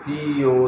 CEO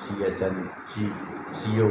CHN CEO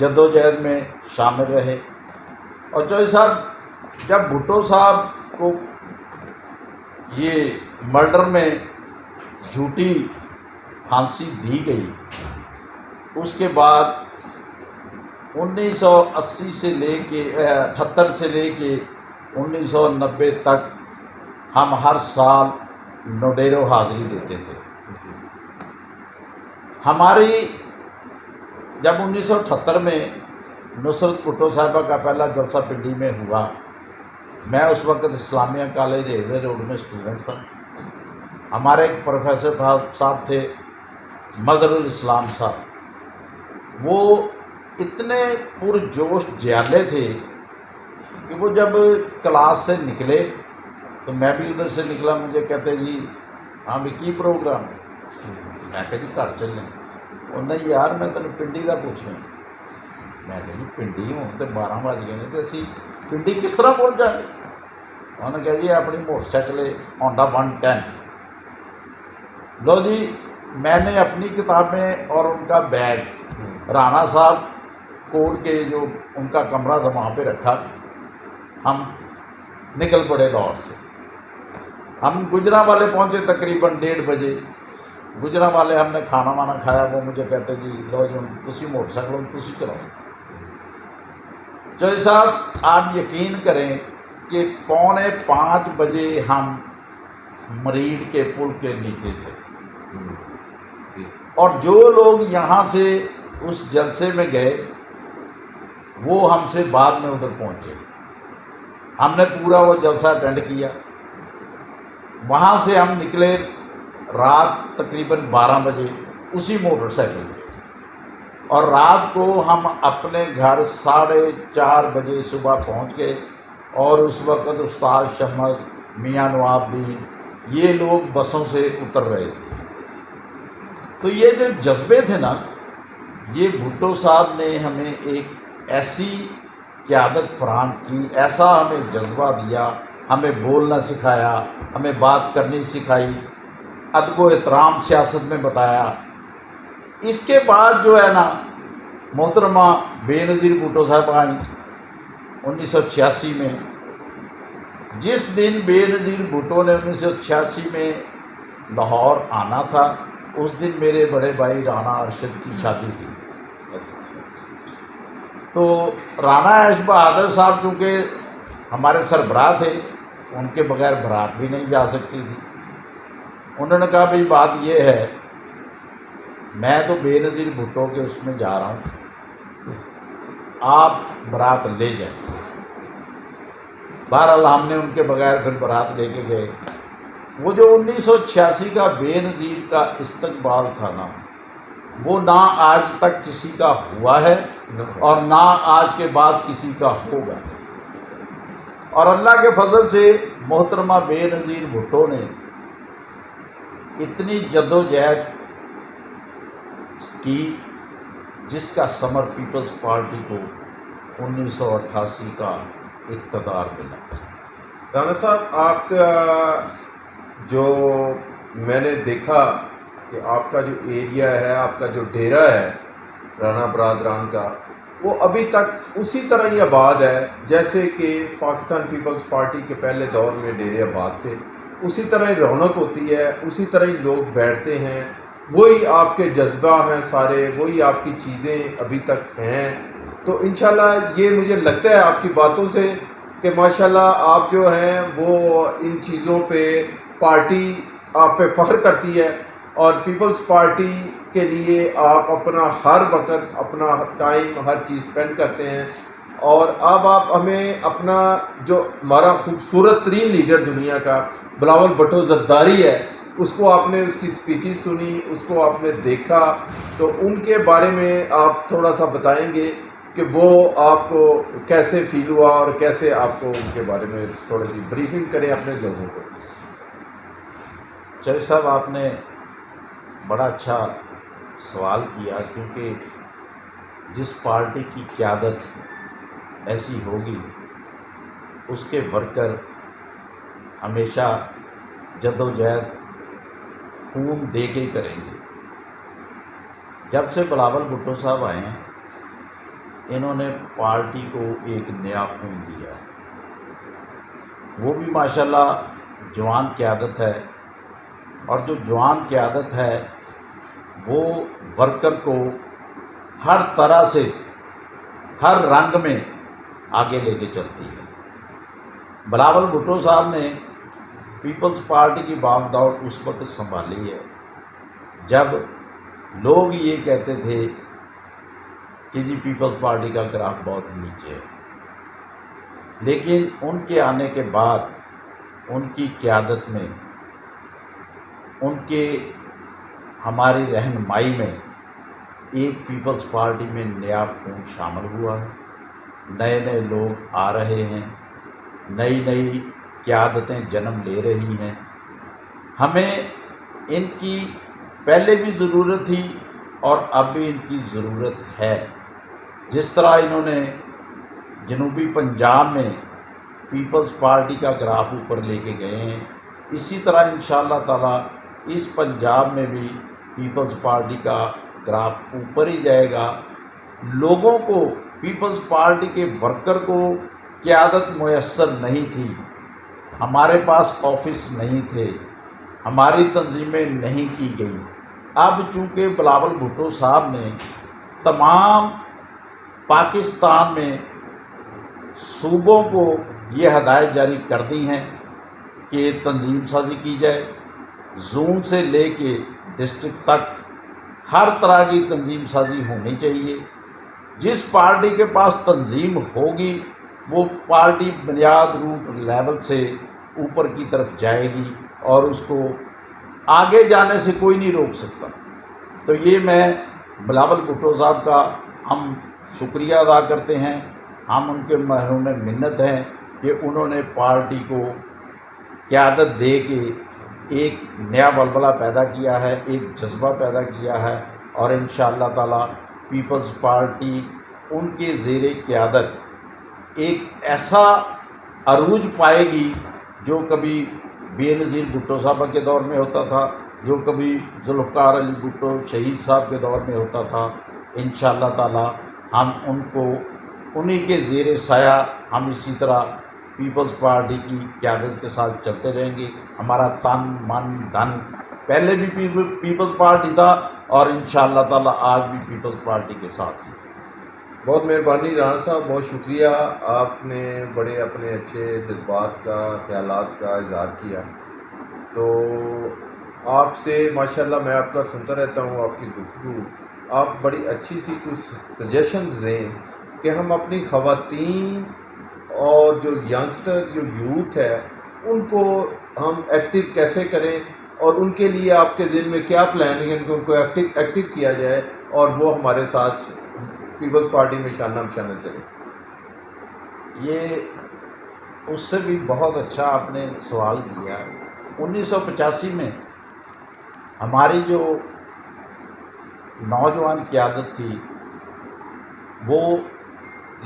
جدوجہد میں شامل رہے. اور چوہدری صاحب جب بھٹو صاحب کو یہ مرڈر میں جھوٹی پھانسی دی گئی، اس کے بعد 1980 سے لے کے 78 سے لے کے 1990 تک ہم ہر سال نوڈیرو حاضری دیتے تھے. ہماری جب 1978 میں نصرت بھٹو صاحبہ کا پہلا جلسہ پنڈی میں ہوا، میں اس وقت اسلامیہ کالج ریلوے روڈ میں اسٹوڈنٹ تھا. ہمارے ایک پروفیسر صاحب تھے مظہر الاسلام صاحب، وہ اتنے پرجوش جیالے تھے کہ وہ جب کلاس سے نکلے تو میں بھی ادھر سے نکلا، مجھے کہتے جی ہاں بھی کی پروگرام؟ میں کہا جی گھر چلیں. اور نہیں یار میں تینوں پنڈی کا پوچھنا. میں کہا جی پنڈی ہوں تو 12 بج گئے تو اسی پنڈی کس طرح پہنچ جائیں گے؟ انہوں نے کہا جی اپنی موٹر سائیکل ہونڈا 110. لو جی میں نے اپنی کتابیں اور ان کا بیگ رانا صاحب کوٹ کے جو ان کا کمرہ تھا وہاں پہ رکھا. ہم نکل پڑے لاہور سے. ہم گجرانوالے پہنچے تقریباً 1:30 بجے. گجرانوالے ہم نے کھانا وانا کھایا. وہ مجھے کہتے جی لو جی تسی موٹر سائیکل تسی چلاؤ. چوہدری صاحب آپ یقین کریں کہ 4:45 بجے ہم مریڑ کے پل کے نیچے تھے، اور جو لوگ یہاں سے اس جلسے میں گئے وہ ہم سے بعد میں ادھر پہنچے. ہم نے پورا وہ جلسہ اٹینڈ کیا. وہاں سے ہم نکلے رات تقریباً 12 بجے اسی موٹر سائیکل میں، اور رات کو ہم اپنے گھر 4:30 بجے صبح پہنچ گئے. اور اس وقت استاد شمس، میاں نواب الدین، یہ لوگ بسوں سے اتر رہے تھے. تو یہ جو جذبے تھے نا، یہ بھٹو صاحب نے ہمیں ایک ایسی قیادت فراہم کی، ایسا ہمیں جذبہ دیا، ہمیں بولنا سکھایا، ہمیں بات کرنی سکھائی، ادب و احترام سیاست میں بتایا. اس کے بعد جو ہے نا محترمہ بے نظیر بھٹو صاحب آئیں 1986 میں. جس دن بے نظیر بھٹو نے 1986 میں لاہور آنا تھا، اس دن میرے بڑے بھائی رانا ارشد کی شادی تھی. تو رانا ایش بہادر صاحب چونکہ ہمارے سربراہ تھے، ان کے بغیر بارات بھی نہیں جا سکتی تھی. انہوں نے کہا بھئی بات یہ ہے، میں تو بے نظیر بھٹو کے اس میں جا رہا ہوں، آپ بارات لے جائیں. بہرحال ہم نے ان کے بغیر پھر بارات لے کے گئے. وہ جو 1986 کا بے نظیر کا استقبال تھا نا، وہ نہ آج تک کسی کا ہوا ہے اور نہ آج کے بعد کسی کا ہوگا. اور اللہ کے فضل سے محترمہ بے نظیر بھٹو نے اتنی جدوجہد کی جس کا ثمر پیپلز پارٹی کو 1988 کا اقتدار ملا. رانا صاحب آپ کا جو میں نے دیکھا کہ آپ کا جو ایریا ہے، آپ کا جو ڈیرا ہے رانا برادران کا، وہ ابھی تک اسی طرح ہی آباد ہے جیسے کہ پاکستان پیپلز پارٹی کے پہلے دور میں ڈیرے آباد تھے. اسی طرح ہی رونق ہوتی ہے، اسی طرح ہی لوگ بیٹھتے ہیں، وہی آپ کے جذبہ ہیں سارے، وہی آپ کی چیزیں ابھی تک ہیں. تو انشاءاللہ یہ مجھے لگتا ہے آپ کی باتوں سے کہ ماشاءاللہ آپ جو ہیں وہ ان چیزوں پہ پارٹی آپ پہ فخر کرتی ہے، اور پیپلز پارٹی کے لیے آپ اپنا ہر وقت اپنا ٹائم ہر چیز اسپینڈ کرتے ہیں. اور اب آپ ہمیں اپنا جو ہمارا خوبصورت ترین لیڈر دنیا کا بلاول بھٹو زرداری ہے، اس کو آپ نے اس کی اسپیچز سنی، اس کو آپ نے دیکھا، تو ان کے بارے میں آپ تھوڑا سا بتائیں گے کہ وہ آپ کو کیسے فیل ہوا اور کیسے آپ کو ان کے بارے میں تھوڑی سی بریفنگ کریں اپنے لوگوں کو. چوہدری صاحب آپ نے بڑا اچھا سوال کیا، کیونکہ جس پارٹی کی قیادت ایسی ہوگی اس کے ورکر ہمیشہ جدوجہد خون دے کے کریں گے. جب سے بلاول بھٹو صاحب آئے ہیں انہوں نے پارٹی کو ایک نیا خون دیا ہے، وہ بھی ماشاءاللہ جوان قیادت ہے، اور جو جوان قیادت ہے وہ ورکر کو ہر طرح سے ہر رنگ میں آگے لے کے چلتی ہے۔ بلاول بھٹو صاحب نے پیپلز پارٹی کی بھاگ دوڑ اس وقت سنبھالی ہے جب لوگ یہ کہتے تھے کہ جی پیپلز پارٹی کا گراف بہت نیچے ہے، لیکن ان کے آنے کے بعد ان کی قیادت میں، ان کے ہماری رہنمائی میں ایک پیپلز پارٹی میں نیا خون شامل ہوا ہے، نئے نئے لوگ آ رہے ہیں، نئی نئی قیادتیں جنم لے رہی ہیں۔ ہمیں ان کی پہلے بھی ضرورت تھی اور اب بھی ان کی ضرورت ہے۔ جس طرح انہوں نے جنوبی پنجاب میں پیپلز پارٹی کا گراف اوپر لے کے گئے ہیں، اسی طرح انشاءاللہ تعالی اس پنجاب میں بھی پیپلز پارٹی کا گراف اوپر ہی جائے گا۔ لوگوں کو، پیپلز پارٹی کے ورکر کو قیادت میسر نہیں تھی، ہمارے پاس آفس نہیں تھے، ہماری تنظیمیں نہیں کی گئیں۔ اب چونکہ بلاول بھٹو صاحب نے تمام پاکستان میں صوبوں کو یہ ہدایت جاری کر دی ہیں کہ تنظیم سازی کی جائے، زون سے لے کے ڈسٹرکٹ تک ہر طرح کی تنظیم سازی ہونی چاہیے۔ جس پارٹی کے پاس تنظیم ہوگی وہ پارٹی بنیاد روٹ لیول سے اوپر کی طرف جائے گی اور اس کو آگے جانے سے کوئی نہیں روک سکتا۔ تو یہ میں بلاول بھٹو صاحب کا ہم شکریہ ادا کرتے ہیں، ہم ان کے محروم منت ہیں کہ انہوں نے پارٹی کو قیادت دے کے ایک نیا ولولہ پیدا کیا ہے، ایک جذبہ پیدا کیا ہے، اور انشاءاللہ تعالی پیپلز پارٹی ان کے زیر قیادت ایک ایسا عروج پائے گی جو کبھی بے نظیر بھٹو صاحبہ کے دور میں ہوتا تھا، جو کبھی ذوالفقار علی بھٹو شہید صاحب کے دور میں ہوتا تھا۔ انشاءاللہ تعالی ہم ان کو انہی کے زیر سایہ ہم اسی طرح پیپلز پارٹی کی قیادت کے ساتھ چلتے رہیں گے۔ ہمارا تن من دھن پہلے بھی پیپلز پارٹی تھا اور انشاءاللہ تعالی آج بھی پیپلز پارٹی کے ساتھ ہی۔ بہت مہربانی رانا صاحب، بہت شکریہ، آپ نے بڑے اپنے اچھے جذبات کا، خیالات کا اظہار کیا۔ تو آپ سے ماشاءاللہ میں آپ کا سنتا رہتا ہوں، آپ کی گفتگو، آپ بڑی اچھی سی کچھ سجیشنز دیں کہ ہم اپنی خواتین اور جو ینگسٹر، جو یوتھ ہے، ان کو ہم ایکٹیو کیسے کریں، اور ان کے لیے آپ کے ذہن میں کیا پلان ہے کہ ان کو ایکٹیو کیا جائے اور وہ ہمارے ساتھ پیپلز پارٹی میں شانہ بشانہ چلے۔ یہ اس سے بھی بہت اچھا آپ نے سوال کیا۔ 1985 میں ہماری جو نوجوان قیادت تھی وہ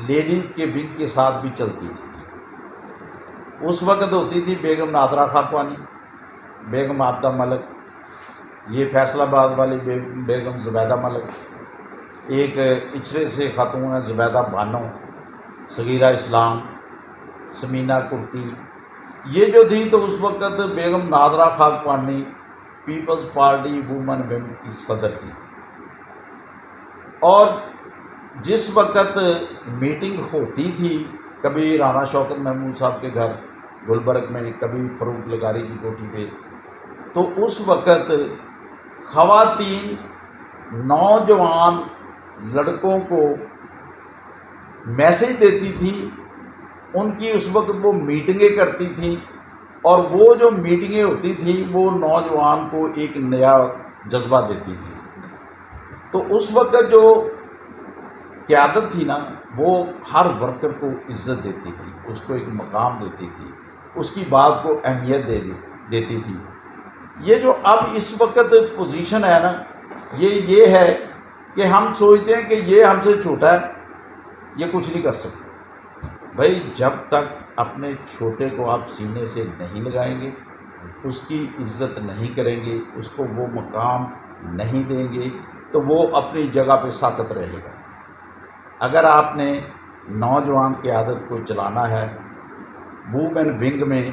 لیڈیز کے ونگ کے ساتھ بھی چلتی تھی۔ اس وقت ہوتی تھی بیگم نادرہ خاقوانی، بیگم عابدہ ملک، یہ فیصل آباد والی بیگم زبیدہ ملک، ایک اچھرے سے خاتون ہے زبیدہ بانو، صغیرہ اسلام، سمینہ کرکی، یہ جو تھی تو اس وقت بیگم Nadira خاقوانی Peoples party women wing کی صدر تھی۔ اور جس وقت میٹنگ ہوتی تھی، کبھی رانا شوکت محمود صاحب کے گھر گلبرگ میں، کبھی فروخ لغاری کی کوٹھی پہ، تو اس وقت خواتین نوجوان لڑکوں کو میسج دیتی تھی، ان کی اس وقت وہ میٹنگیں کرتی تھیں، اور وہ جو میٹنگیں ہوتی تھیں وہ نوجوان کو ایک نیا جذبہ دیتی تھی۔ تو اس وقت جو قیادت تھی نا، وہ ہر ورکر کو عزت دیتی تھی، اس کو ایک مقام دیتی تھی، اس کی بات کو اہمیت دیتی تھی۔ یہ جو اب اس وقت پوزیشن ہے نا، یہ ہے کہ ہم سوچتے ہیں کہ یہ ہم سے چھوٹا ہے، یہ کچھ نہیں کر سکتا۔ بھائی جب تک اپنے چھوٹے کو آپ سینے سے نہیں لگائیں گے، اس کی عزت نہیں کریں گے، اس کو وہ مقام نہیں دیں گے، تو وہ اپنی جگہ پہ ساکت رہے گا۔ اگر آپ نے نوجوان قیادت کو چلانا ہے، وومن ونگ میں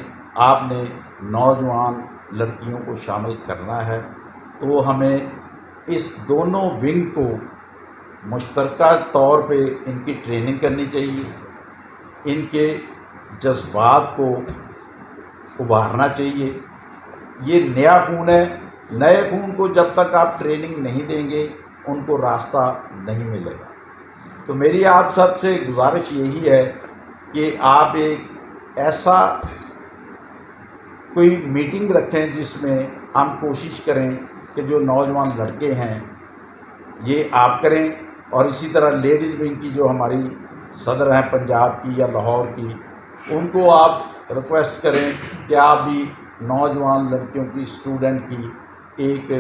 آپ نے نوجوان لڑکیوں کو شامل کرنا ہے، تو ہمیں اس دونوں ونگ کو مشترکہ طور پہ ان کی ٹریننگ کرنی چاہیے، ان کے جذبات کو ابھارنا چاہیے۔ یہ نیا خون ہے، نئے خون کو جب تک آپ ٹریننگ نہیں دیں گے ان کو راستہ نہیں ملے گا۔ تو میری آپ سب سے گزارش یہی ہے کہ آپ ایک ایسا کوئی میٹنگ رکھیں جس میں ہم کوشش کریں کہ جو نوجوان لڑکے ہیں یہ آپ کریں، اور اسی طرح لیڈیز ونگ کی جو ہماری صدر ہیں پنجاب کی یا لاہور کی، ان کو آپ ریکویسٹ کریں کہ آپ بھی نوجوان لڑکیوں کی اسٹوڈنٹ کی ایک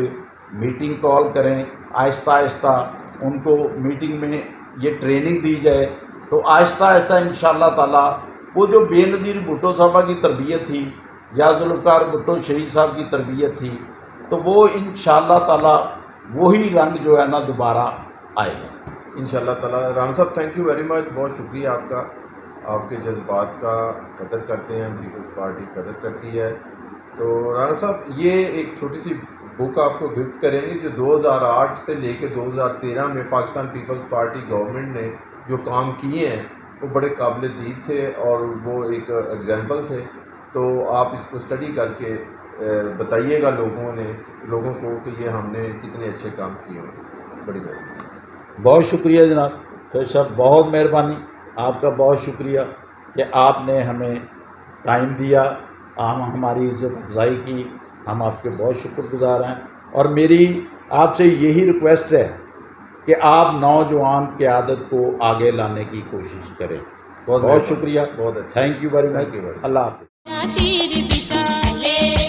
میٹنگ کال کریں، آہستہ آہستہ ان کو میٹنگ میں یہ ٹریننگ دی جائے، تو آہستہ آہستہ انشاءاللہ تعالیٰ وہ جو بے نظیر بھٹو صاحبہ کی تربیت تھی یا ذوالفقار بھٹو شہید صاحب کی تربیت تھی، تو وہ انشاءاللہ تعالیٰ وہی رنگ جو ہے نا دوبارہ آئے گا انشاءاللہ تعالیٰ۔ رانا صاحب تھینک یو ویری مچ، بہت شکریہ آپ کا، آپ کے جذبات کا قدر کرتے ہیں، پیپلز پارٹی قدر کرتی ہے۔ تو رانا صاحب یہ ایک چھوٹی سی بک آپ کو گفٹ کریں گے جو 2008 سے لے کے 2013 میں پاکستان پیپلز پارٹی گورنمنٹ نے جو کام کیے ہیں وہ بڑے قابل دید تھے اور وہ ایک ایگزامپل تھے، تو آپ اس کو اسٹڈی کر کے بتائیے گا لوگوں کو کہ یہ ہم نے کتنے اچھے کام کیے ہیں۔ بڑی مہربانی۔ بہت شکریہ جناب فیض صاحب، بہت مہربانی آپ کا، بہت شکریہ کہ آپ نے ہمیں ٹائم دیا، ہماری عزت افزائی کی، ہم آپ کے بہت شکر گزار ہیں، اور میری آپ سے یہی ریکویسٹ ہے کہ آپ نوجوان قیادت کو آگے لانے کی کوشش کریں۔ بہت شکریہ، بہت اچھا، تھینک یو ویری مچ، اللہ حافظ۔ تیر بچا لے